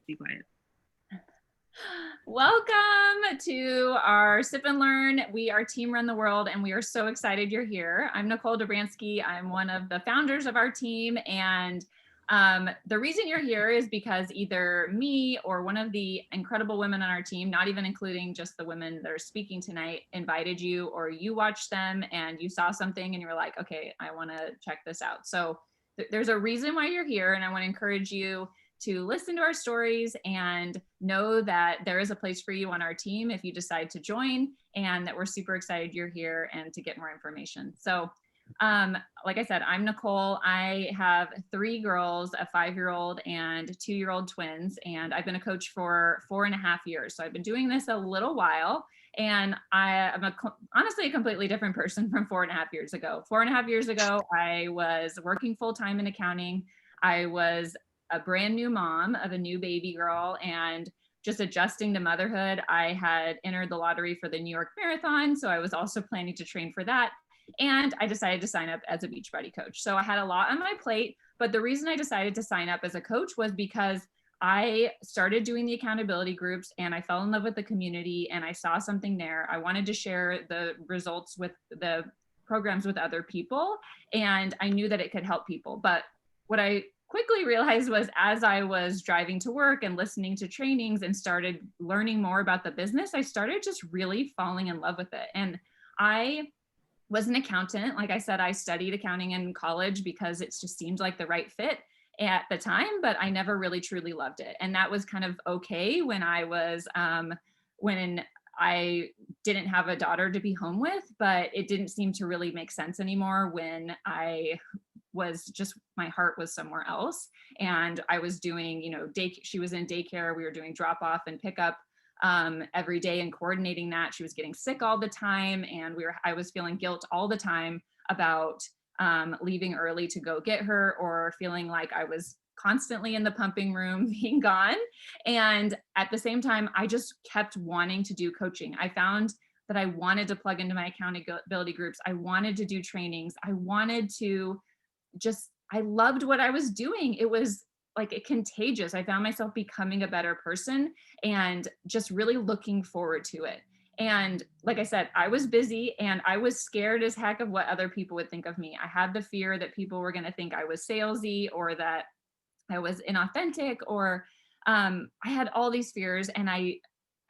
Be quiet. Welcome to our Sip and Learn. We are Team Run the World, and we are so excited you're here. I'm Nicole Dobransky. I'm one of the founders of our team, and the reason you're here is because either me or one of the incredible women on our team, not even including just the women that are speaking tonight, invited you, or you watched them and you saw something and you were like, okay, I want to check this out. So there's a reason why you're here, and I want to encourage you to listen to our stories and know that there is a place for you on our team if you decide to join, and that we're super excited you're here and to get more information. So like I said, I'm Nicole. I have 3 girls, a 5-year-old and 2-year-old twins, and I've been a coach for 4.5 years. So I've been doing this a little while, and I'm honestly a completely different person from 4.5 years ago. 4.5 years ago, I was working full-time in accounting. I was a brand new mom of a new baby girl and just adjusting to motherhood. I had entered the lottery for the New York Marathon, so I was also planning to train for that. And I decided to sign up as a Beachbody coach. So I had a lot on my plate, but the reason I decided to sign up as a coach was because I started doing the accountability groups and I fell in love with the community and I saw something there. I wanted to share the results with the programs with other people, and I knew that it could help people. But what I quickly realized was, as I was driving to work and listening to trainings and started learning more about the business, I started just really falling in love with it. And I was an accountant. Like I said, I studied accounting in college because it just seemed like the right fit at the time, but I never really truly loved it. And that was kind of okay when when I didn't have a daughter to be home with, but it didn't seem to really make sense anymore when I was just, my heart was somewhere else. And I was doing, she was in daycare. We were doing drop off and pickup every day and coordinating that. She was getting sick all the time. And I was feeling guilt all the time about leaving early to go get her, or feeling like I was constantly in the pumping room being gone. And at the same time, I just kept wanting to do coaching. I found that I wanted to plug into my accountability groups. I wanted to do trainings. I wanted to I loved what I was doing. It was like contagious. I found myself becoming a better person and just really looking forward to it. And like I said, I was busy and I was scared as heck of what other people would think of me. I had the fear that people were going to think I was salesy, or that I was inauthentic, or I had all these fears, and I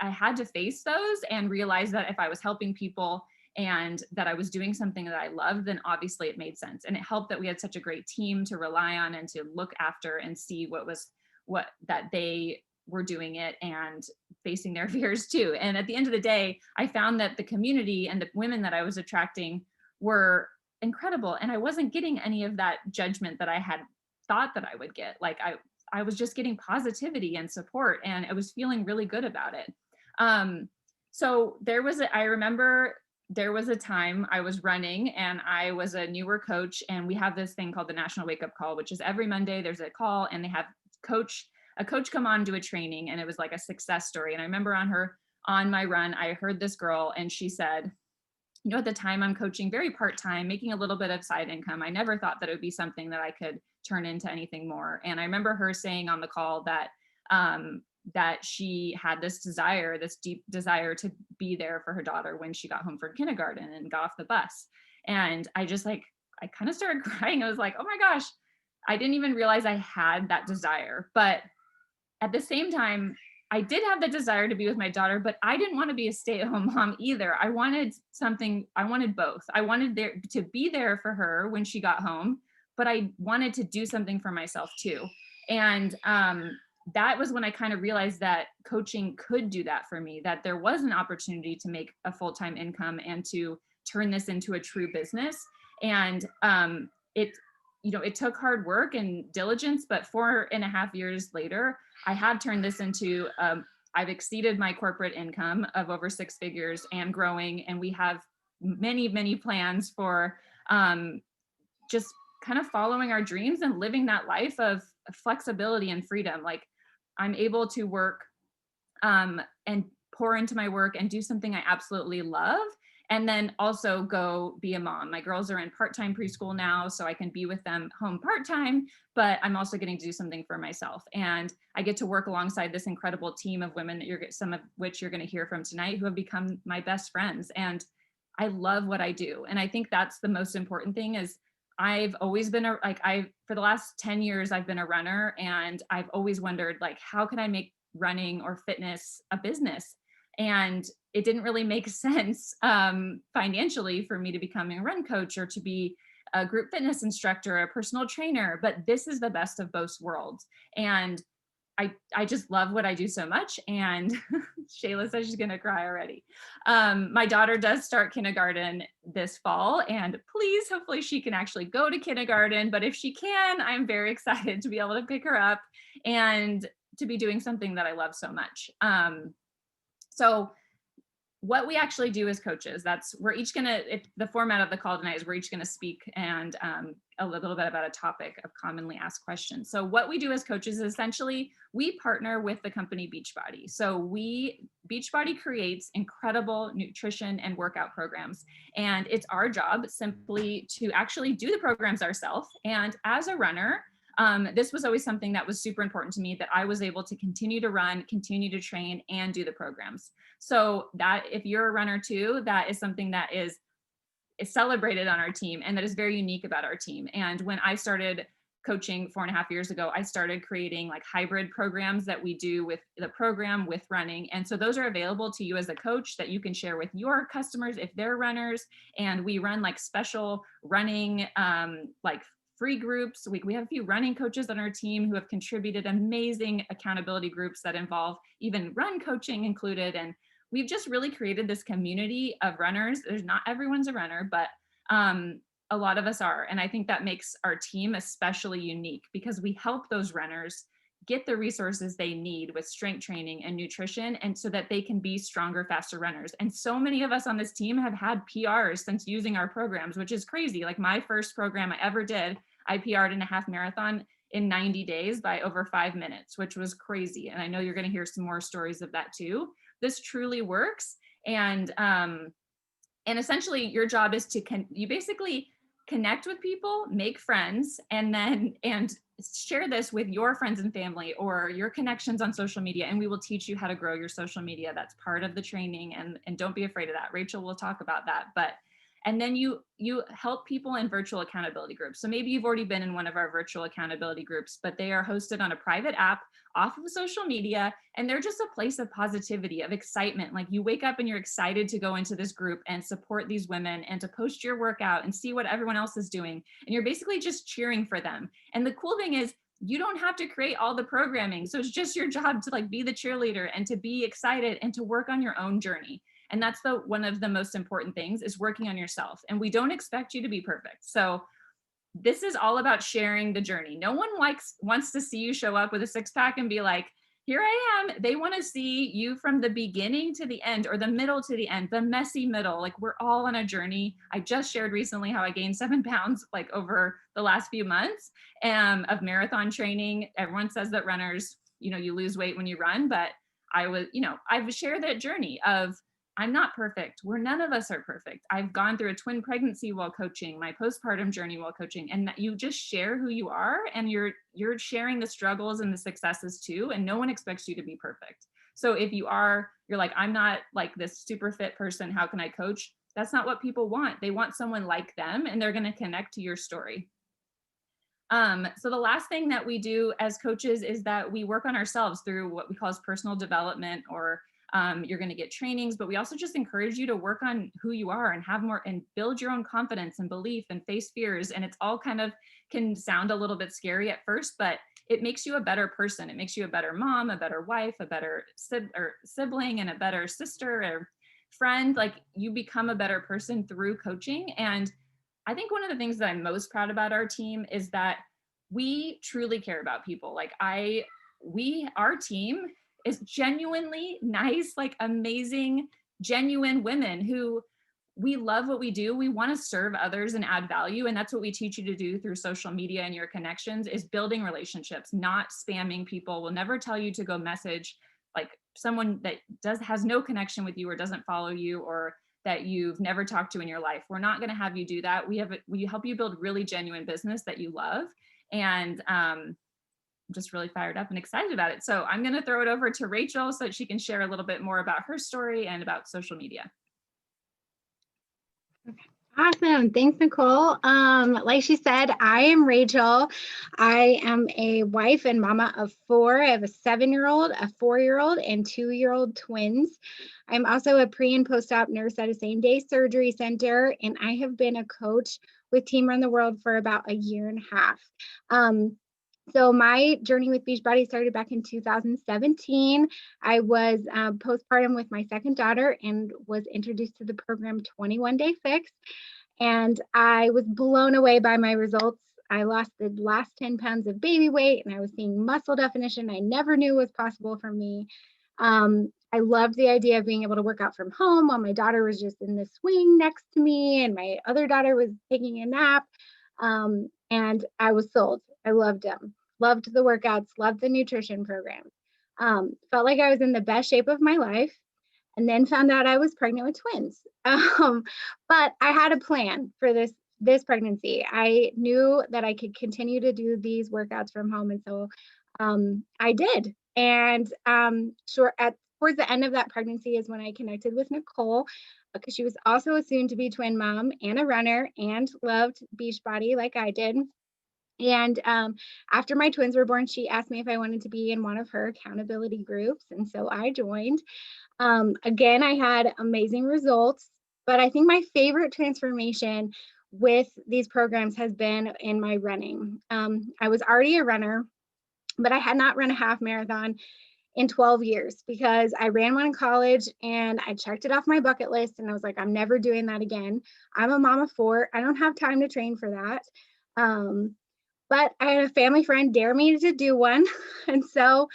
had to face those and realize that if I was helping people and that I was doing something that I loved, then obviously it made sense. And it helped that we had such a great team to rely on and to look after and see that they were doing it and facing their fears too. And at the end of the day, I found that the community and the women that I was attracting were incredible. And I wasn't getting any of that judgment that I had thought that I would get. Like I was just getting positivity and support, and I was feeling really good about it. So I remember there was a time I was running and I was a newer coach, and we have this thing called the National Wake Up Call, which is every Monday there's a call and they have a coach come on to a training, and it was like a success story. And I remember on my run, I heard this girl and she said, at the time I'm coaching very part-time, making a little bit of side income. I never thought that it would be something that I could turn into anything more. And I remember her saying on the call that she had this deep desire to be there for her daughter when she got home from kindergarten and got off the bus. And I kind of started crying. I was like, oh my gosh, I didn't even realize I had that desire. But at the same time, I did have the desire to be with my daughter, but I didn't want to be a stay-at-home mom either. I wanted both. I wanted to be there for her when she got home, but I wanted to do something for myself too. And that was when I kind of realized that coaching could do that for me, that there was an opportunity to make a full-time income and to turn this into a true business. And it took hard work and diligence, but 4.5 years later, I have turned this into, I've exceeded my corporate income of over 6 figures and growing. And we have many, many plans for just kind of following our dreams and living that life of flexibility and freedom. Like, I'm able to work and pour into my work and do something I absolutely love and then also go be a mom. My girls are in part-time preschool now, so I can be with them home part-time, but I'm also getting to do something for myself. And I get to work alongside this incredible team of women that some of which you're going to hear from tonight, who have become my best friends. And I love what I do. And I think that's the most important thing is I've always been for the last 10 years, I've been a runner, and I've always wondered, like, how can I make running or fitness a business? And it didn't really make sense financially for me to become a run coach or to be a group fitness instructor, a personal trainer, but this is the best of both worlds. And I just love what I do so much. And Shayla says she's going to cry already. My daughter does start kindergarten this fall, and please, hopefully she can actually go to kindergarten. But if she can, I'm very excited to be able to pick her up and to be doing something that I love so much. So what we actually do as coaches, we're each gonna, the format of the call tonight is we're each gonna speak and a little bit about a topic of commonly asked questions. So what we do as coaches is essentially we partner with the company Beachbody. So Beachbody creates incredible nutrition and workout programs. And it's our job simply to actually do the programs ourselves. And as a runner, this was always something that was super important to me, that I was able to continue to run, continue to train, and do the programs. So that if you're a runner too, that is something that is celebrated on our team and that is very unique about our team. And when I started coaching 4.5 years ago, I started creating like hybrid programs that we do with the program with running. And so those are available to you as a coach that you can share with your customers if they're runners. And we run like special running, like free groups. We have a few running coaches on our team who have contributed amazing accountability groups that involve even run coaching included. And we've just really created this community of runners. Not everyone's a runner, but a lot of us are. And I think that makes our team especially unique because we help those runners get the resources they need with strength training and nutrition, and so that they can be stronger, faster runners. And so many of us on this team have had PRs since using our programs, which is crazy. Like my first program I ever did, I PR'd in a half marathon in 90 days by over 5 minutes, which was crazy. And I know you're going to hear some more stories of that too. This truly works. And essentially your job is to you basically connect with people, make friends, and share this with your friends and family or your connections on social media. And we will teach you how to grow your social media. That's part of the training. And don't be afraid of that. Rachel will talk about that. And then you help people in virtual accountability groups. So maybe you've already been in one of our virtual accountability groups, but they are hosted on a private app off of social media. And they're just a place of positivity, of excitement. Like you wake up and you're excited to go into this group and support these women and to post your workout and see what everyone else is doing. And you're basically just cheering for them. And the cool thing is, you don't have to create all the programming. So it's just your job to like be the cheerleader and to be excited and to work on your own journey. And that's one of the most important things, is working on yourself. And we don't expect you to be perfect. So this is all about sharing the journey. No one wants to see you show up with a six pack and be like, here I am. They want to see you from the beginning to the end, or the middle to the end, the messy middle. Like we're all on a journey. I just shared recently how I gained 7 pounds like over the last few months of marathon training. Everyone says that runners, you lose weight when you run, but I've shared that journey of, I'm not perfect. None of us are perfect. I've gone through a twin pregnancy while coaching, my postpartum journey while coaching, and you just share who you are, and you're sharing the struggles and the successes too. And no one expects you to be perfect. So if you're like, I'm not like this super fit person, how can I coach? That's not what people want. They want someone like them, and they're going to connect to your story. So the last thing that we do as coaches is that we work on ourselves through what we call as personal development, or you're going to get trainings, but we also just encourage you to work on who you are and have more and build your own confidence and belief and face fears. And it's all kind of can sound a little bit scary at first, but it makes you a better person. It makes you a better mom, a better wife, a better sibling, and a better sister or friend. Like you become a better person through coaching. And I think one of the things that I'm most proud about our team is that we truly care about people. Like our team is genuinely nice, like amazing, genuine women who we love what we do. We want to serve others and add value. And that's what we teach you to do through social media and your connections, is building relationships, not spamming people. We'll never tell you to go message like someone that has no connection with you or doesn't follow you or that you've never talked to in your life. We're not going to have you do that. We help you build really genuine business that you love. And I'm just really fired up and excited about it. So I'm going to throw it over to Rachel so that she can share a little bit more about her story and about social media. Awesome. Thanks, Nicole. Like she said, I am Rachel. I am a wife and mama of 4. I have a 7-year-old, a 4-year-old, and 2-year-old twins. I'm also a pre and post-op nurse at a same-day surgery center, and I have been a coach with Team Run the World for about a year and a half. So my journey with Beachbody started back in 2017. I was postpartum with my second daughter and was introduced to the program 21 Day Fix. And I was blown away by my results. I lost the last 10 pounds of baby weight, and I was seeing muscle definition I never knew was possible for me. I loved the idea of being able to work out from home while my daughter was just in the swing next to me and my other daughter was taking a nap. And I was sold. I loved them. Loved the workouts, loved the nutrition programs. Felt like I was in the best shape of my life, and then found out I was pregnant with twins. But I had a plan for this pregnancy. I knew that I could continue to do these workouts from home, and so I did. And towards the end of that pregnancy is when I connected with Nicole, because she was also a soon-to-be twin mom and a runner and loved Beachbody like I did. And after my twins were born, she asked me if I wanted to be in one of her accountability groups. And so I joined. Again, I had amazing results, but I think my favorite transformation with these programs has been in my running. I was already a runner, but I had not run a half marathon in 12 years because I ran one in college and I checked it off my bucket list and I was like, I'm never doing that again. I'm a mom of 4. I don't have time to train for that. But I had a family friend dare me to do one. And so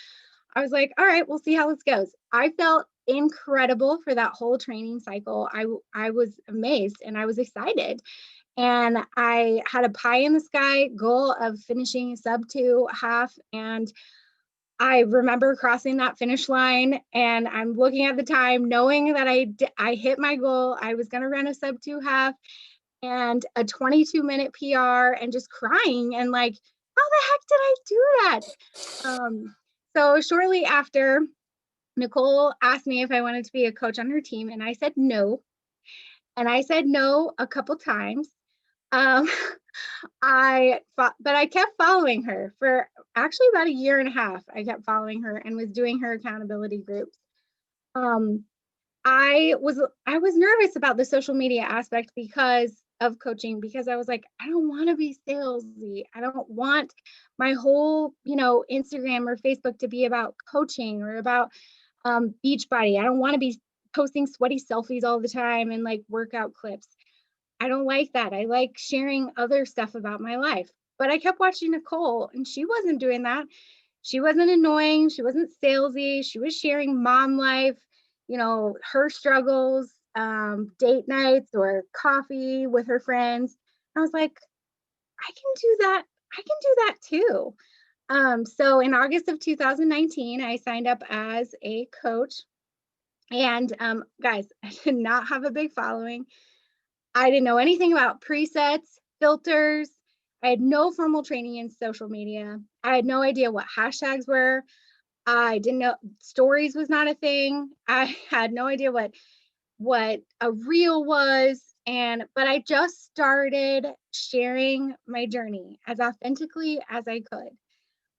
I was like, all right, we'll see how this goes. I felt incredible for that whole training cycle. I was amazed and I was excited. And I had a pie in the sky goal of finishing sub 2 half. And I remember crossing that finish line and I'm looking at the time, knowing that I hit my goal. I was going to run a sub 2 half and a 22-minute PR and just crying and like, how the heck did I do that? So shortly after, Nicole asked me if I wanted to be a coach on her team, and I said no. And I said no a couple times. But I kept following her for actually about a year and a half. I kept following her and was doing her accountability groups. I was nervous about the social media aspect because of coaching, because I was like, I don't want to be salesy. I don't want my whole, Instagram or Facebook to be about coaching or about Beachbody. I don't want to be posting sweaty selfies all the time and like workout clips. I don't like that. I like sharing other stuff about my life. But I kept watching Nicole and she wasn't doing that. She wasn't annoying. She wasn't salesy. She was sharing mom life, her struggles, date nights or coffee with her friends. I was like, I can do that. I can do that too. So in August of 2019, I signed up as a coach. And guys, I did not have a big following. I didn't know anything about presets, filters. I had no formal training in social media. I had no idea what hashtags were. I didn't know stories was not a thing. I had no idea what a reel was. But I just started sharing my journey as authentically as I could.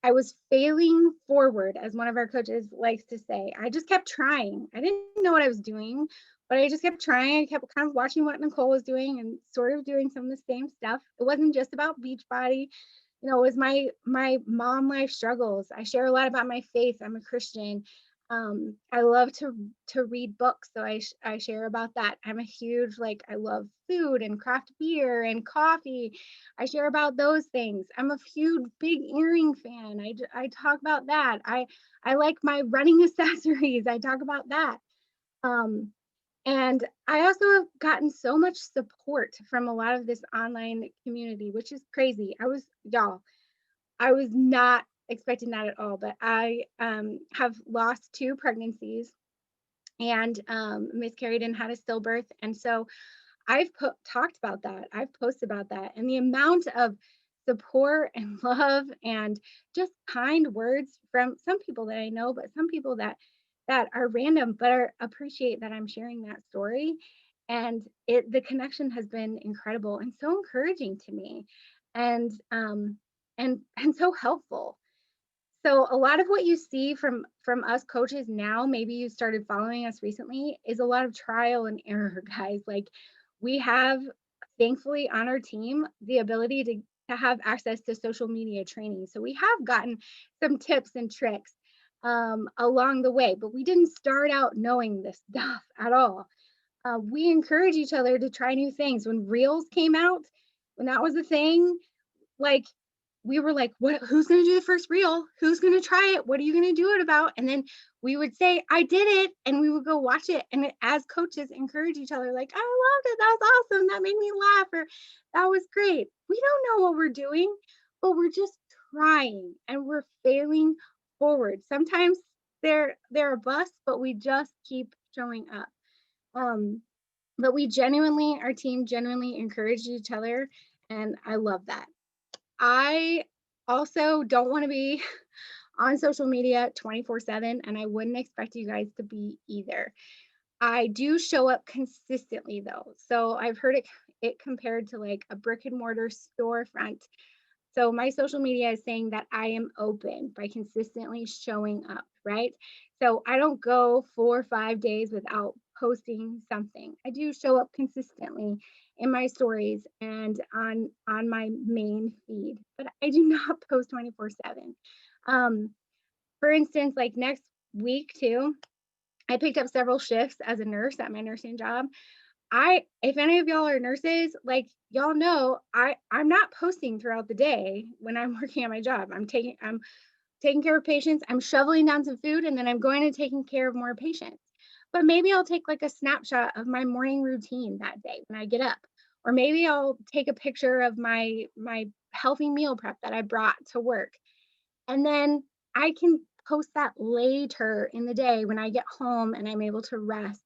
I was failing forward, as one of our coaches likes to say. I just kept trying. I didn't know what I was doing, but I just kept trying. I kept kind of watching what Nicole was doing and sort of doing some of the same stuff. It wasn't just about Beachbody. It was my mom life struggles. I share a lot about my faith. I'm a Christian. I love to read books, so I share about that. I'm a huge, I love food and craft beer and coffee. I share about those things. I'm a huge big earring fan. I talk about that. I like my running accessories. I talk about that. And I also have gotten so much support from a lot of this online community, which is crazy. I was not expecting that at all, but I have lost 2 pregnancies and miscarried and had a stillbirth. And so I've talked about that. I've posted about that. And the amount of support and love and just kind words from some people that I know, but some people that are random, but appreciate that I'm sharing that story. And the connection has been incredible and so encouraging to me, and and so helpful. So a lot of what you see from us coaches now, maybe you started following us recently, is a lot of trial and error, guys. Like, we have, thankfully, on our team the ability to have access to social media training. So we have gotten some tips and tricks along the way, but we didn't start out knowing this stuff at all. We encourage each other to try new things. When Reels came out, when that was a thing, like, we were like, what, who's going to do the first reel? Who's going to try it? What are you going to do it about? And then we would say, I did it. And we would go watch it. And as coaches, encourage each other, like, I loved it. That was awesome. That made me laugh. Or that was great. We don't know what we're doing, but we're just trying and we're failing forward. Sometimes they're a bust, but we just keep showing up. But we genuinely, our team genuinely encouraged each other. And I love that. I also don't want to be on social media 24/7, and I wouldn't expect you guys to be either. I do show up consistently though. So I've heard it compared to like a brick and mortar storefront. So my social media is saying that I am open by consistently showing up, right? So I don't go 4 or 5 days without posting something. I do show up consistently in my stories and on my main feed, but I do not post 24/7. Um, for instance, like next week too, I picked up several shifts as a nurse at my nursing job. If any of y'all are nurses, like, y'all know, I'm not posting throughout the day when I'm working at my job. I'm taking care of patients, I'm shoveling down some food, and then I'm going and taking care of more patients. But maybe I'll take like a snapshot of my morning routine that day when I get up. Or maybe I'll take a picture of my healthy meal prep that I brought to work. And then I can post that later in the day when I get home and I'm able to rest.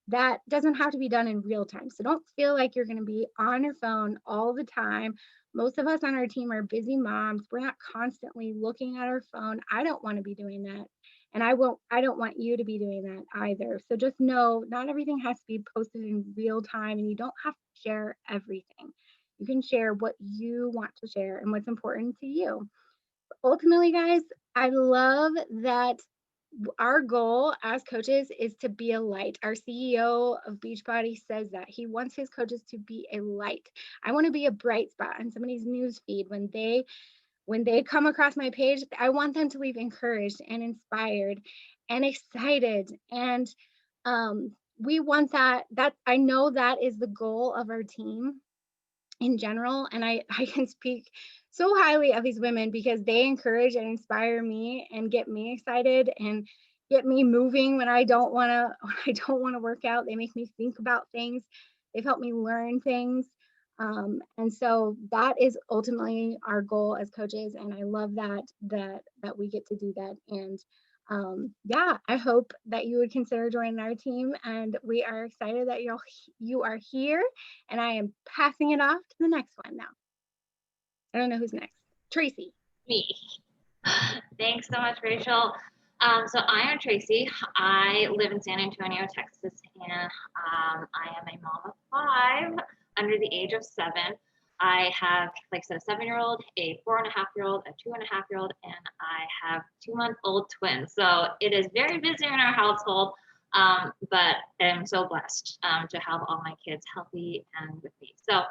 That doesn't have to be done in real time. So don't feel like you're going to be on your phone all the time. Most of us on our team are busy moms. We're not constantly looking at our phone. I don't want to be doing that. And I don't want you to be doing that either. So just know not everything has to be posted in real time, and you don't have to share everything. You can share what you want to share and what's important to you. Ultimately, guys, I love that our goal as coaches is to be a light. Our CEO of Beachbody says that he wants his coaches to be a light. I want to be a bright spot on somebody's news feed when they come across my page. I want them to leave encouraged and inspired and excited. And we want that. That I know that is the goal of our team in general. And I can speak so highly of these women because they encourage and inspire me and get me excited and get me moving when I don't want to when I don't want to work out. They make me think about things. They've helped me learn things. And so that is ultimately our goal as coaches. And I love that we get to do that. And yeah, I hope that you would consider joining our team. And we are excited that you are here. And I am passing it off to the next one now. I don't know who's next. Tracy. Me. Thanks so much, Rachel. So I am Tracy. I live in San Antonio, Texas, and I am a mom of 5 under the age of 7. I have, like I said, a 7-year-old, a 4.5-year-old, a 2.5-year-old, and I have 2-month-old twins. So it is very busy in our household, but I'm so blessed to have all my kids healthy and with me. So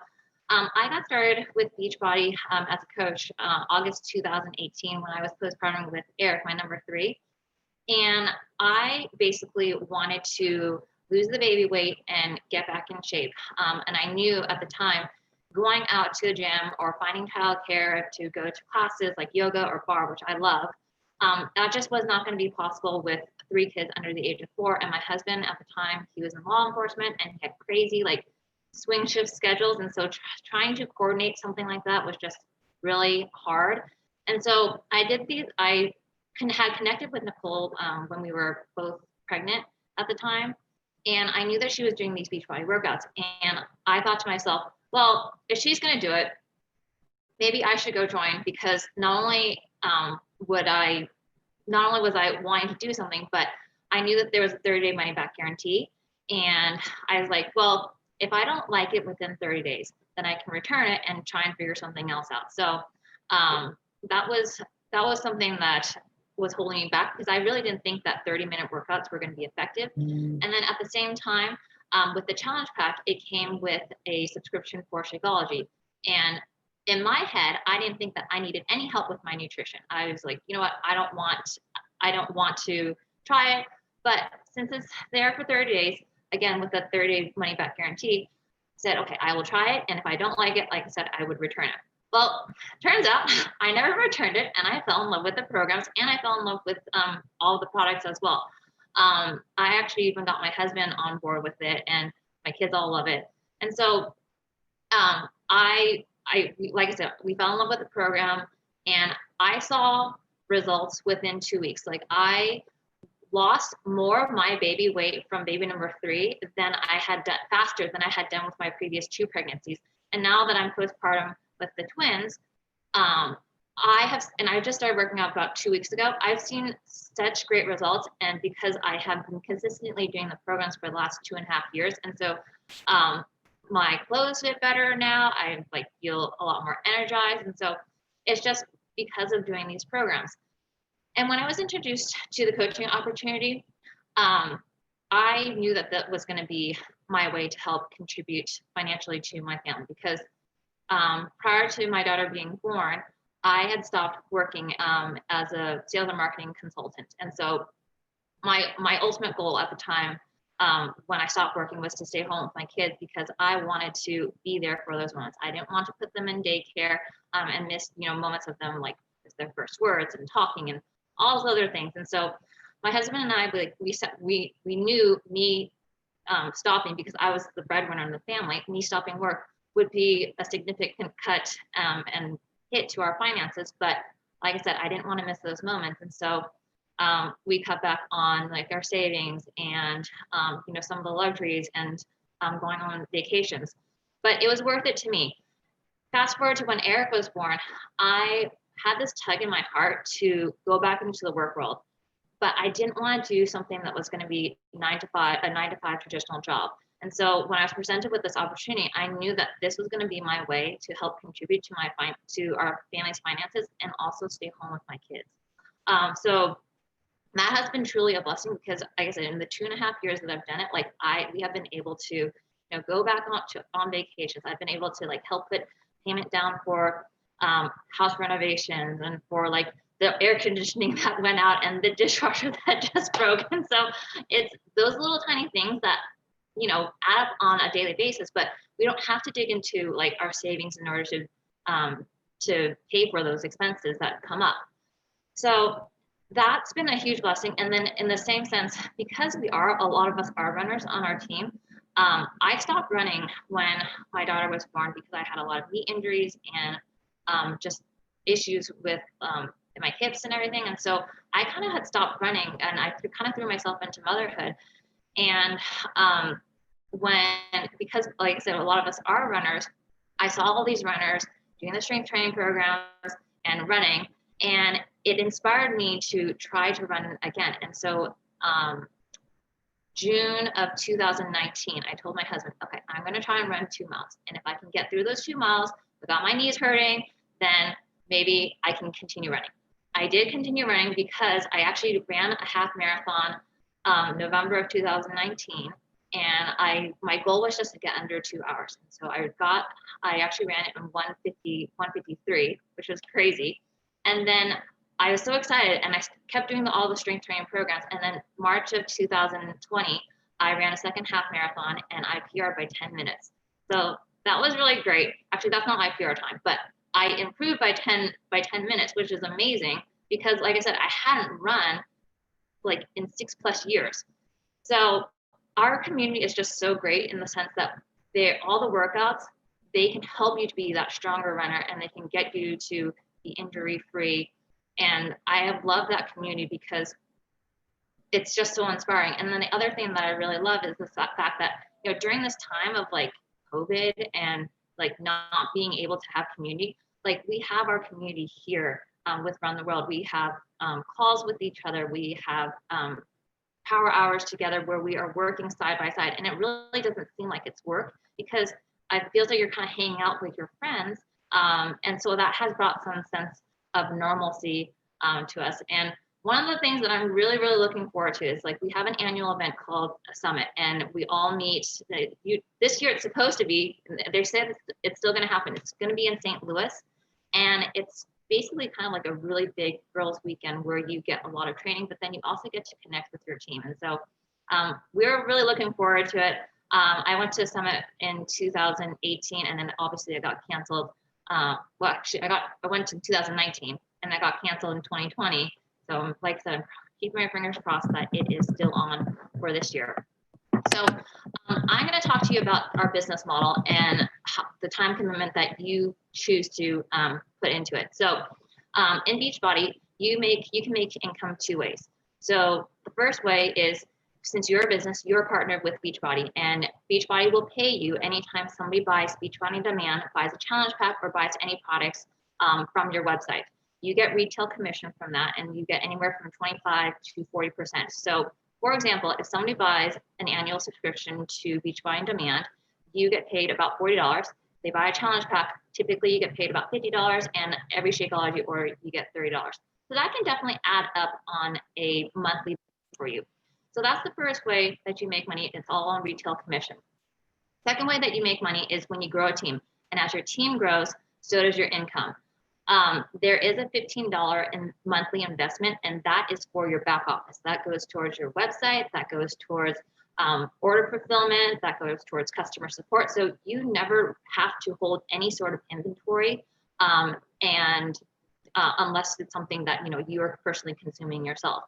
I got started with Beachbody as a coach August 2018 when I was postpartum with Eric, my number 3. And I basically wanted to lose the baby weight and get back in shape. And I knew at the time going out to the gym or finding childcare to go to classes like yoga or bar, which I love, that just was not going to be possible with 3 kids under the age of 4. And my husband at the time, he was in law enforcement and he had crazy like swing shift schedules. And so trying to coordinate something like that was just really hard. And so I had connected with Nicole when we were both pregnant. at the time. And I knew that she was doing these Beachbody workouts. And I thought to myself, well, if she's going to do it, maybe I should go join, because not only was I wanting to do something, but I knew that there was a 30-day money back guarantee. And I was like, well, if I don't like it within 30 days, then I can return it and try and figure something else out. So that was something that was holding me back, because I really didn't think that 30-minute workouts were going to be effective. And then at the same time, with the challenge pack, it came with a subscription for Shakeology. And in my head, I didn't think that I needed any help with my nutrition. I was like, you know what, I don't want to try it. But since it's there for 30 days, again, with the 30-day money back guarantee, said, okay, I will try it. And if I don't like it, like I said, I would return it. Well, turns out I never returned it, and I fell in love with the programs, and I fell in love with all the products as well. I actually even got my husband on board with it, and my kids all love it. And so I like I said, we fell in love with the program, and I saw results within 2 weeks. Like, I lost more of my baby weight from baby number 3 than I had done, faster than I had done with my previous 2 pregnancies. And now that I'm postpartum with the twins, I just started working out about 2 weeks ago. I've seen such great results, and because I have been consistently doing the programs for the last 2.5 years, and so my clothes fit better now. I feel a lot more energized, and so it's just because of doing these programs. And when I was introduced to the coaching opportunity, I knew that that was going to be my way to help contribute financially to my family, because prior to my daughter being born, I had stopped working as a sales and marketing consultant. And so my ultimate goal at the time, when I stopped working, was to stay home with my kids, because I wanted to be there for those moments. I didn't want to put them in daycare and miss, moments of them, like their first words and talking and all those other things. And so my husband and I, we knew me stopping, because I was the breadwinner in the family, me stopping work would be a significant cut and hit to our finances. But like I said, I didn't want to miss those moments. And so we cut back on our savings and some of the luxuries and going on vacations. But it was worth it to me. Fast forward to when Eric was born, I had this tug in my heart to go back into the work world, but I didn't want to do something that was going to be a 9 to 5 traditional job. And so when I was presented with this opportunity, I knew that this was going to be my way to help contribute to our family's finances and also stay home with my kids. So that has been truly a blessing, because like I said, in the 2.5 years that I've done it, we have been able to go back on vacations. I've been able to help put payment down for house renovations and for the air conditioning that went out and the dishwasher that just broke. And so it's those little tiny things that add up on a daily basis, but we don't have to dig into our savings in order to pay for those expenses that come up. So that's been a huge blessing. And then in the same sense, because a lot of us are runners on our team, I stopped running when my daughter was born, because I had a lot of knee injuries and just issues with my hips and everything. And so I kind of had stopped running, and I kind of threw myself into motherhood. And because like I said, a lot of us are runners, I saw all these runners doing the strength training programs and running, and it inspired me to try to run again. And so June of 2019, I told my husband, okay, I'm going to try and run 2 miles. And if I can get through those 2 miles without my knees hurting, then maybe I can continue running. I did continue running, because I actually ran a half marathon November of 2019. And my goal was just to get under 2 hours. And so I actually ran it in 1:53, which was crazy. And then I was so excited, and I kept doing all the strength training programs. And then March of 2020, I ran a second half marathon, and I PR'd by 10 minutes. So that was really great. Actually, that's not my PR time, but I improved by 10 minutes, which is amazing, because like I said, I hadn't run in 6+ years. So our community is just so great in the sense that all the workouts, they can help you to be that stronger runner, and they can get you to be injury free. And I have loved that community, because it's just so inspiring. And then the other thing that I really love is the fact that, during this time of like COVID and like not being able to have community, like we have our community here with Run the World. We have calls with each other. We have power hours together where we are working side by side. And it really doesn't seem like it's work, because it feels like you're kind of hanging out with your friends. And so that has brought some sense of normalcy to us. And one of the things that I'm really, really looking forward to is, like, we have an annual event called a Summit, and we all meet. This year it's supposed to be, they said it's still going to happen. It's going to be in St. Louis, and it's basically kind of like a really big girls' weekend where you get a lot of training, but then you also get to connect with your team. And so we're really looking forward to it. I went to a Summit in 2018, and then obviously I got canceled. Well, actually, I went to 2019, and I got canceled in 2020. So like I said, I'm keeping my fingers crossed that it is still on for this year. So I'm going to talk to you about our business model and the time commitment that you choose to put into it. So in Beachbody, you can make income two ways. So the first way is, since you're a business, you're partnered with Beachbody, and Beachbody will pay you anytime somebody buys Beachbody on Demand, buys a challenge pack, or buys any products from your website. You get retail commission from that, and you get anywhere from 25 to 40%. So for example, if somebody buys an annual subscription to Beachbody on Demand, you get paid about $40. They buy a challenge pack, typically you get paid about $50, and every Shakeology order, you get $30. So that can definitely add up on a monthly for you. So that's the first way that you make money. It's all on retail commission. Second way that you make money is when you grow a team. And as your team grows, so does your income. There is a $15 monthly investment, and that is for your back office. That goes towards your website, that goes towards order fulfillment, that goes towards customer support. So you never have to hold any sort of inventory, unless it's something that you're personally consuming yourself.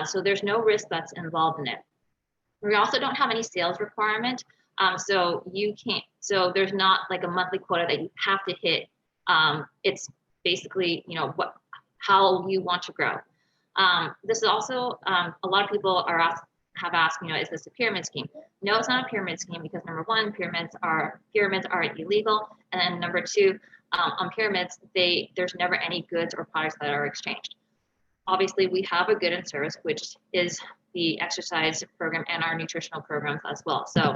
So there's no risk that's involved in it. We also don't have any sales requirement. So there's not like a monthly quota that you have to hit. It's basically, how you want to grow. This is also, a lot of people have asked, is this a pyramid scheme? No, it's not a pyramid scheme, because number one, pyramids are illegal. And then number two, on pyramids, there's never any goods or products that are exchanged. Obviously, we have a good and service, which is the exercise program and our nutritional programs as well. So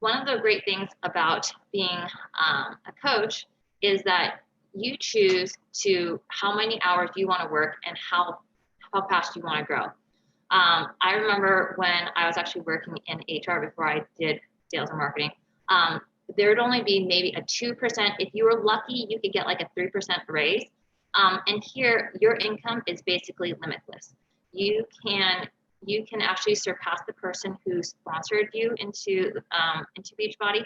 one of the great things about being a coach is that you choose how many hours you want to work and how fast you want to grow. I remember when I was actually working in HR before I did sales and marketing, there would only be maybe a 2%. If you were lucky, you could get like a 3% raise. And here, your income is basically limitless. You can actually surpass the person who sponsored you into Beachbody,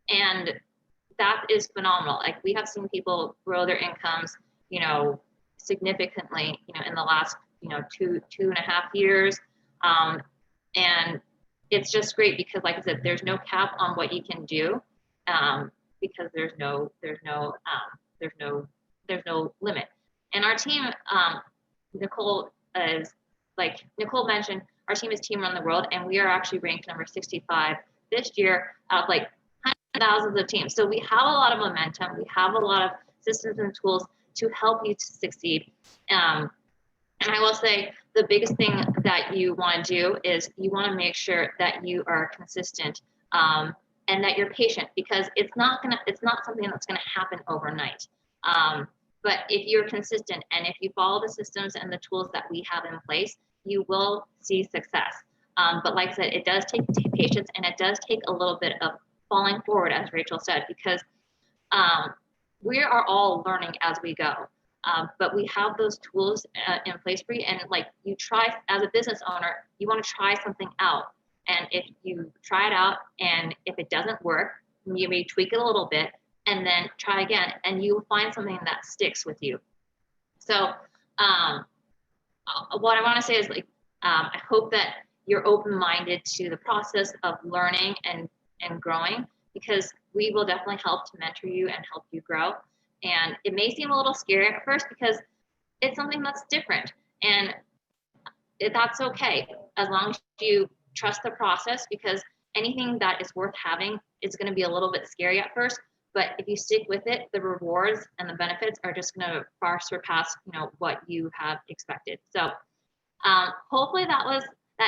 and that is phenomenal. Like, we have seen people grow their incomes, significantly, in the last, 2.5 years, and it's just great because, like I said, there's no cap on what you can do, because there's no limit. And our team, Nicole mentioned, our team is Team Run the World, and we are actually ranked number 65 this year out of like hundreds of thousands of teams. So we have a lot of momentum. We have a lot of systems and tools to help you to succeed. And I will say the biggest thing that you want to do is you want to make sure that you are consistent, and that you're patient, because it's not something that's going to happen overnight. But if you're consistent and if you follow the systems and the tools that we have in place, you will see success. But like I said, it does take patience, and it does take a little bit of falling forward, as Rachel said, because we are all learning as we go. But we have those tools in place for you. And like, you try, as a business owner, you want to try something out. And if you try it out, and if it doesn't work, you may tweak it a little bit, and then try again, and you'll find something that sticks with you. So what I want to say is, I hope that you're open-minded to the process of learning and growing, because we will definitely help to mentor you and help you grow. And it may seem a little scary at first, because it's something that's different. And that's okay, as long as you trust the process, because anything that is worth having is going to be a little bit scary at first, but if you stick with it, the rewards and the benefits are just going to far surpass, what you have expected. So hopefully that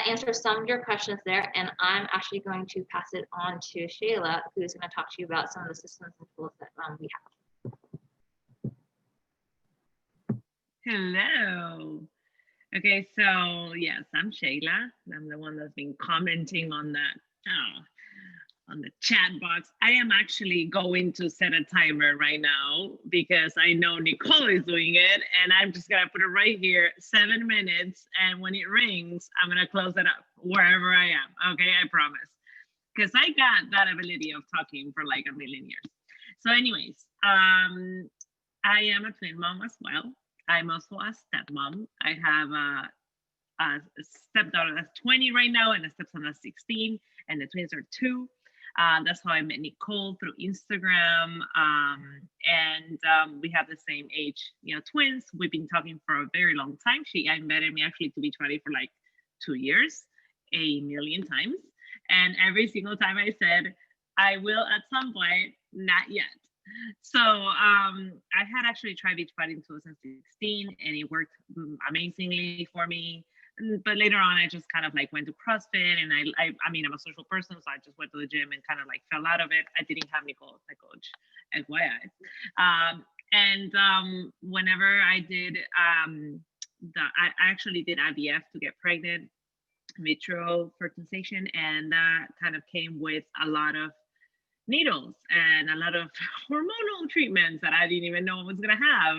answers some of your questions there, and I'm actually going to pass it on to Shayla, who's going to talk to you about some of the systems and tools that we have. Hello. Okay, so yes, I'm Shayla. I'm the one that's been commenting on on the chat box. I am actually going to set a timer right now because I know Nicole is doing it, and I'm just gonna put it right here, 7 minutes, and when it rings, I'm gonna close it up wherever I am. Okay, I promise, because I got that ability of talking for like a million years. So, anyways, I am a twin mom as well. I'm also a stepmom. I have a stepdaughter that's 20 right now and a stepson that's 16, and the twins are 2. That's how I met Nicole, through Instagram. We have the same age, twins. We've been talking for a very long time. I invited me actually to Beachbody for like 2 years, a million times. And every single time I said, I will at some point, not yet. So I had actually tried Beachbody in 2016, and it worked amazingly for me. But later on, I just kind of like went to CrossFit, and I mean, I'm a social person, so I just went to the gym and kind of like fell out of it. I didn't have Nicole as my coach, FYI. Whenever I did, I actually did IVF to get pregnant, vitro fertilization, and that kind of came with a lot of needles and a lot of hormonal treatments that I didn't even know I was gonna have.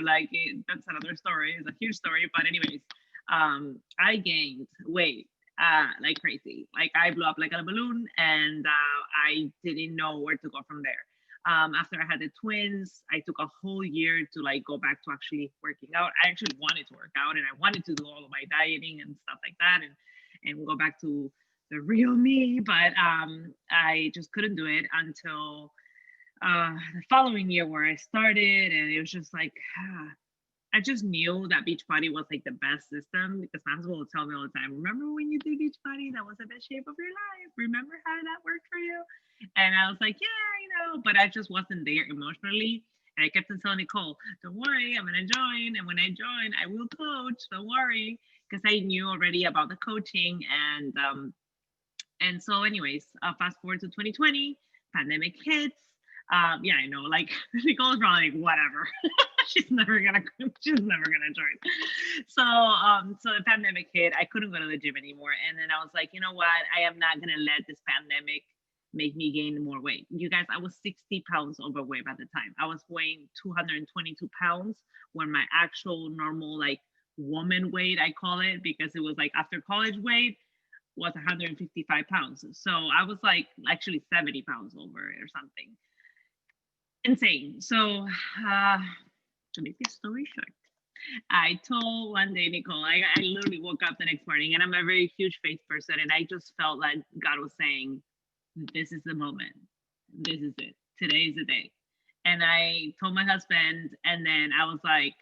That's another story. It's a huge story, but anyways, I gained weight like crazy. Like I blew up like a balloon, and I didn't know where to go from there. After I had the twins, I took a whole year to like go back to actually working out. I actually wanted to work out, and I wanted to do all of my dieting and stuff like that, and go back to the real me, but I just couldn't do it until the following year, where I started, and it was just like, I just knew that Beachbody was like the best system, because my husband would tell me all the time, remember when you did Beachbody, that was the best shape of your life, remember how that worked for you? And I was like, yeah, but I just wasn't there emotionally. And I kept on telling Nicole, don't worry, I'm gonna join, and when I join, I will coach, don't worry, because I knew already about the coaching. And so anyways, fast forward to 2020, pandemic hits. Yeah, I know, like Nicole's probably like, whatever. she's never gonna join. So the pandemic hit. I couldn't go to the gym anymore. And then I was like, you know what? I am not gonna let this pandemic make me gain more weight. You guys, I was 60 pounds overweight at the time. I was weighing 222 pounds, when my actual normal like woman weight, I call it, because it was like after college weight, was 155 pounds. So I was like actually 70 pounds over or something. Insane. So to make this story short, I told one day Nicole, I literally woke up the next morning, and I'm a very huge faith person, and I just felt like God was saying, this is the moment. This is it. Today is the day. And I told my husband, and then I was like,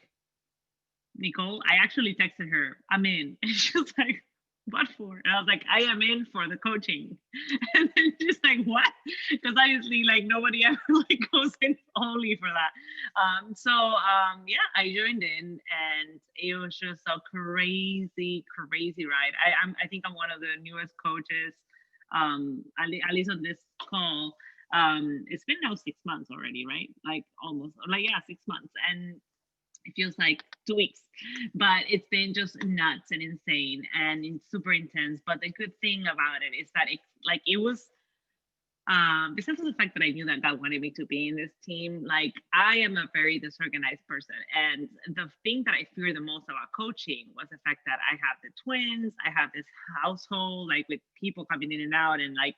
Nicole, I actually texted her, I'm in. And she was like, what for? And I was like, I am in for the coaching. And then she's like, what? Because obviously like nobody ever like goes in only for that. Yeah, I joined in, and it was just a crazy ride. I think I'm one of the newest coaches, at least on this call. It's been now 6 months already, right? Like almost, like, yeah, 6 months. And it feels like 2 weeks, but it's been just nuts and insane, and it's super intense. But the good thing about it is that it was, besides the fact that I knew that God wanted me to be in this team, like I am a very disorganized person. And the thing that I fear the most about coaching was the fact that I have the twins, I have this household, like with people coming in and out, and like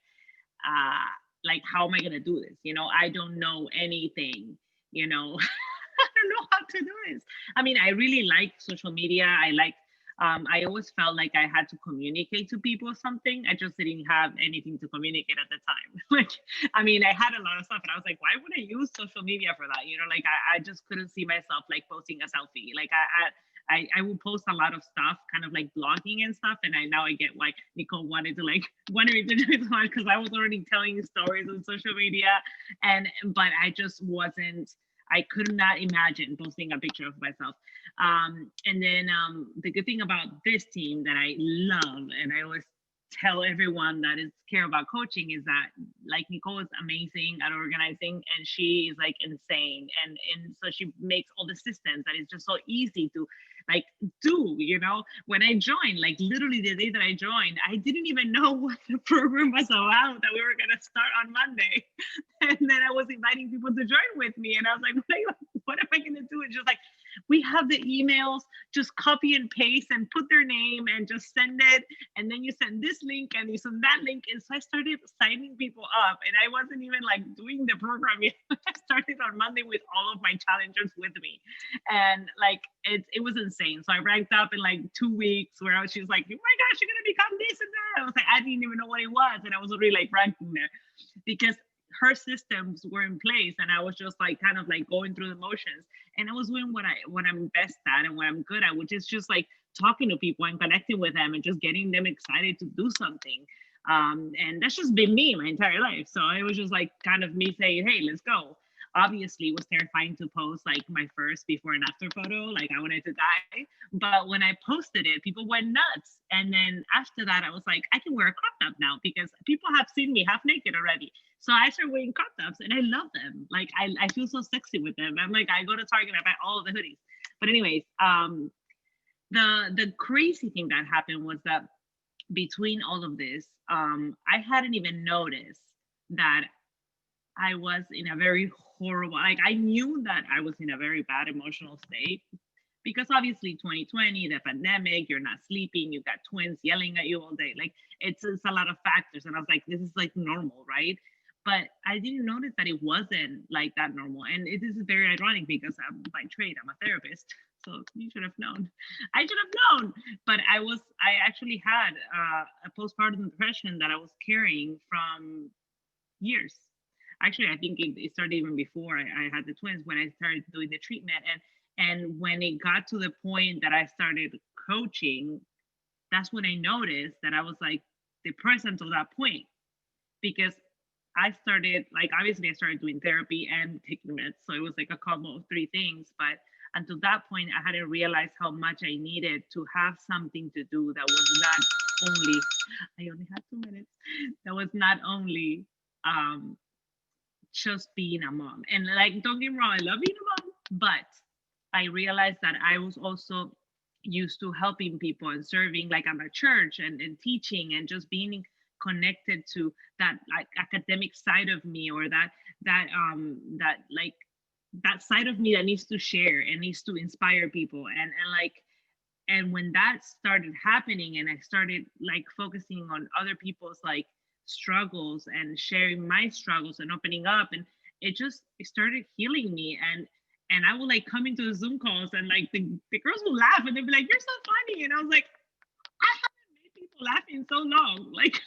how am I going to do this? I don't know anything, I don't know how to do this. I mean, I really like social media. I always felt like I had to communicate to people something. I just didn't have anything to communicate at the time. I had a lot of stuff, and I was like, why would I use social media for that? I just couldn't see myself like posting a selfie. Like I will post a lot of stuff, kind of like blogging and stuff. And now I get why Nicole wanted me to do so much, because I was already telling stories on social media, but I just wasn't. I could not imagine posting a picture of myself. And then the good thing about this team that I love, and I always tell everyone that is care about coaching, is that like Nicole is amazing at organizing, and she is like insane, and so she makes all the systems that is just so easy to like do. When I joined, like literally the day that I joined, I didn't even know what the program was about, that we were going to start on Monday. And then I was inviting people to join with me, and I was like, what am I going to do? It's just like, we have the emails, just copy and paste and put their name and just send it. And then you send this link and you send that link. And so I started signing people up, and I wasn't even like doing the program yet. I started on Monday with all of my challengers with me. And like, it was insane. So I ranked up in like 2 weeks, where she was like, oh my gosh, you're going to become this and that. I was like, I didn't even know what it was. And I was already like ranking there, because her systems were in place, and I was just like kind of like going through the motions, and I was doing what I'm best at and what I'm good at, which is just like talking to people and connecting with them and just getting them excited to do something. And that's just been me my entire life. So it was just like kind of me saying, hey, let's go. Obviously, it was terrifying to post like my first before and after photo. Like I wanted to die. But when I posted it, people went nuts. And then after that, I was like, I can wear a crop top now, because people have seen me half naked already. So I started wearing crop tops, and I love them. Like I feel so sexy with them. I'm like, I go to Target, I buy all of the hoodies. But anyways, the crazy thing that happened was that between all of this, I hadn't even noticed that I was in a very horrible, like I knew that I was in a very bad emotional state, because obviously 2020, the pandemic, you're not sleeping, you've got twins yelling at you all day. Like it's a lot of factors. And I was like, this is like normal, right? But I didn't notice that it wasn't like that normal. And this is very ironic, because by trade, I'm a therapist. So you should have known. I should have known. But I actually had a postpartum depression that I was carrying from years. Actually, I think it started even before I had the twins, when I started doing the treatment. And when it got to the point that I started coaching, that's when I noticed that I was like depressed until that point. Because I started, like, obviously I started doing therapy and taking meds. So it was like a combo of 3 things. But until that point, I hadn't realized how much I needed to have something to do that was not only, I only had 2 minutes, that was not only just being a mom. And like, don't get me wrong, I love being a mom, but I realized that I was also used to helping people and serving, like at my church, and teaching, and just being connected to that like academic side of me, or that side of me that needs to share and needs to inspire people. And when that started happening, and I started like focusing on other people's like struggles and sharing my struggles and opening up, and it started healing me. And I would like come into the Zoom calls, and like the girls would laugh, and they'd be like, you're so funny. And I was like, I haven't made people laugh in so long. Like,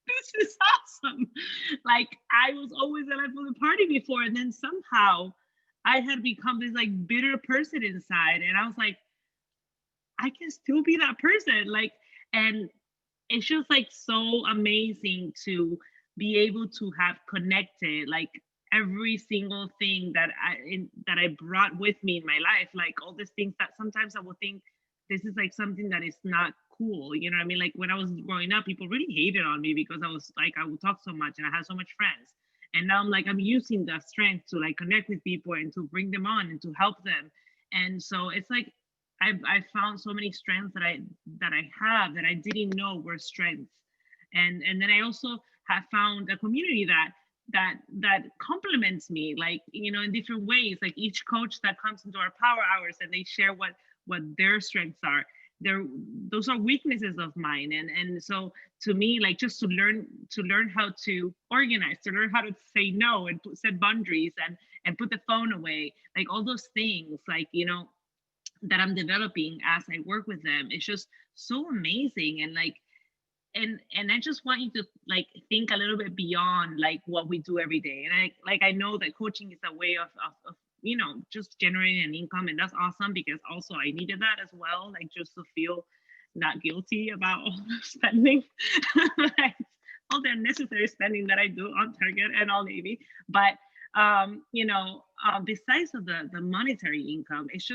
this is awesome. Like, I was always the life of the party before. And then somehow I had become this like bitter person inside. And I was like, I can still be that person. Like, and it's just like so amazing to be able to have connected like every single thing that I brought with me in my life, like all these things that sometimes I would think this is like something that is not cool. You know what I mean? Like when I was growing up, people really hated on me because I was like, I would talk so much and I had so much friends. And now I'm like, I'm using that strength to like connect with people and to bring them on and to help them. And so it's like, I found so many strengths that I have that I didn't know were strengths. And then I also have found a community that complements me, like, you know, in different ways. Like each coach that comes into our power hours and they share what their strengths are, those are weaknesses of mine. And so to me, like just to learn how to organize, to learn how to say no and set boundaries and put the phone away, like all those things, like, you know, that I'm developing as I work with them. It's just so amazing. And like, and I just want you to like think a little bit beyond like what we do every day. And I know that coaching is a way of just generating an income. And that's awesome, because also I needed that as well, like just to feel not guilty about all the spending, like, all the unnecessary spending that I do on Target and All Navy. But besides of the monetary income, it's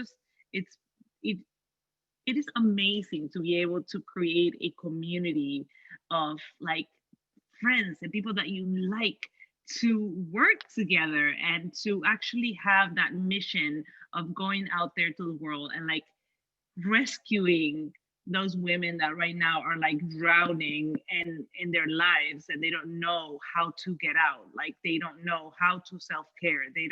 it it is amazing to be able to create a community of like friends and people that you like, to work together and to actually have that mission of going out there to the world and like rescuing those women that right now are like drowning in their lives, and they don't know how to get out. Like they don't know how to self-care. They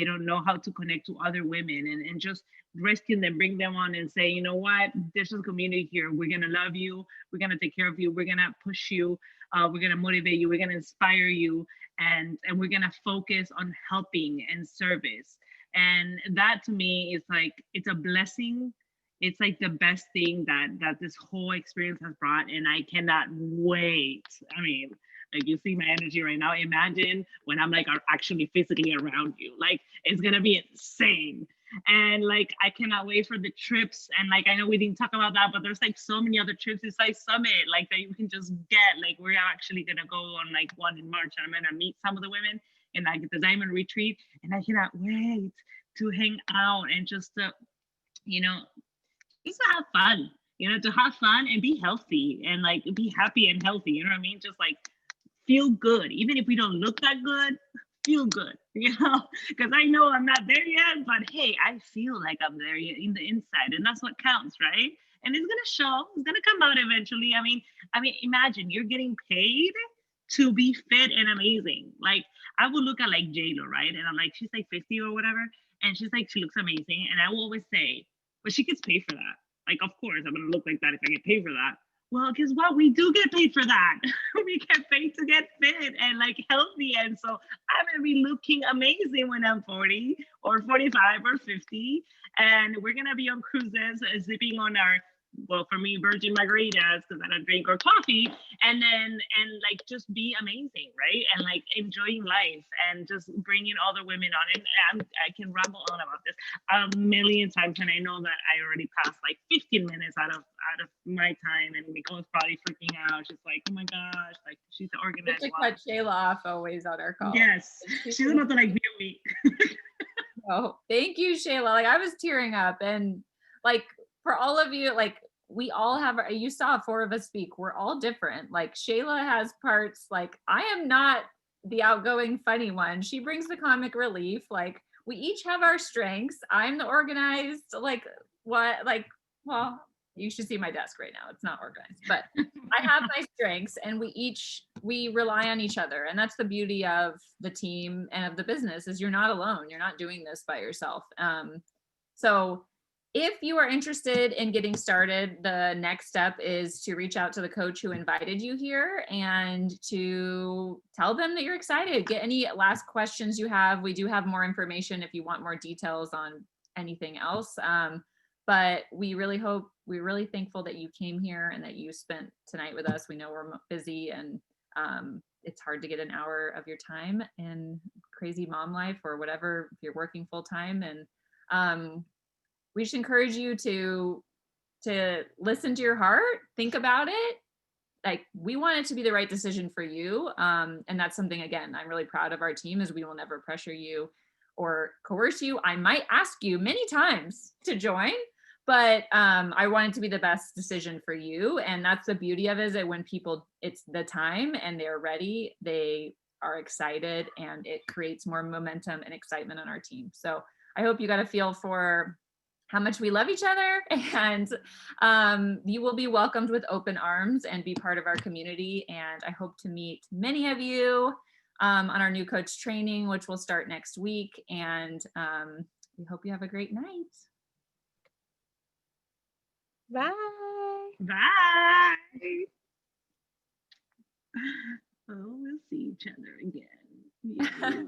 don't know how to connect to other women, and just rescue them, bring them on and say, you know what, there's a community here. We're gonna love you, we're gonna take care of you, we're gonna push you, we're gonna motivate you, we're gonna inspire you, and we're gonna focus on helping and service. And that to me is like, it's a blessing. It's like the best thing that this whole experience has brought, and I cannot wait. I mean, like, you see my energy right now. Imagine when I'm like actually physically around you. Like, it's gonna be insane. And like, I cannot wait for the trips. And like, I know we didn't talk about that, but there's like so many other trips besides Summit, like that you can just get. Like, we're actually gonna go on like one in March, and I'm gonna meet some of the women in like the Diamond Retreat, and I cannot wait to hang out and just you know just to have fun, to have fun and be healthy and like be happy and healthy. You know what I mean? Just like feel good. Even if we don't look that good, feel good, because I know I'm not there yet, but hey, I feel like I'm there in the inside, and that's what counts, right? And it's gonna show, it's gonna come out eventually. I mean, imagine you're getting paid to be fit and amazing. Like, I would look at like J-Lo, right? And I'm like, she's like 50 or whatever. And she's like, she looks amazing. And I will always say, but she gets paid for that. Like, of course, I'm gonna look like that if I get paid for that. Well, guess what? We do get paid for that. We get paid to get fit and like healthy. And so I'm gonna be looking amazing when I'm 40 or 45 or 50. And we're gonna be on cruises, sipping on our, well, for me, virgin margaritas, because I don't drink or coffee, and like just be amazing, right? And like enjoying life and just bringing other women on. And I can ramble on about this a million times, and I know that I already passed like 15 minutes out of my time, and Nicole's probably freaking out. She's like, oh my gosh, like she's the organized To one. cut Shayla off always on our call. Yes, she's about to like mute me. Oh, thank you, Shayla. Like, I was tearing up, and like, for all of you, like, we all have, you saw 4 of us speak. We're all different. Like, Shayla has parts, like, I am not the outgoing funny one. She brings the comic relief. Like, we each have our strengths. I'm the organized, like, well, you should see my desk right now. It's not organized, but I have my strengths, and we rely on each other. And that's the beauty of the team and of the business, is you're not alone. You're not doing this by yourself. So if you are interested in getting started, the next step is to reach out to the coach who invited you here and to tell them that you're excited. Get any last questions you have. We do have more information if you want more details on anything else. But we're really thankful that you came here and that you spent tonight with us. We know we're busy, and it's hard to get an hour of your time in crazy mom life or whatever, if you're working full time. And we just encourage you to listen to your heart, think about it. Like, we want it to be the right decision for you. And that's something, again, I'm really proud of our team, is we will never pressure you or coerce you. I might ask you many times to join, but I want it to be the best decision for you. And that's the beauty of it, is that when people, it's the time and they're ready, they are excited, and it creates more momentum and excitement on our team. So I hope you got a feel for how much we love each other, and you will be welcomed with open arms and be part of our community. And I hope to meet many of you on our new coach training, which will start next week. And we hope you have a great night. Bye. Bye. Oh, we'll see each other again. Yeah.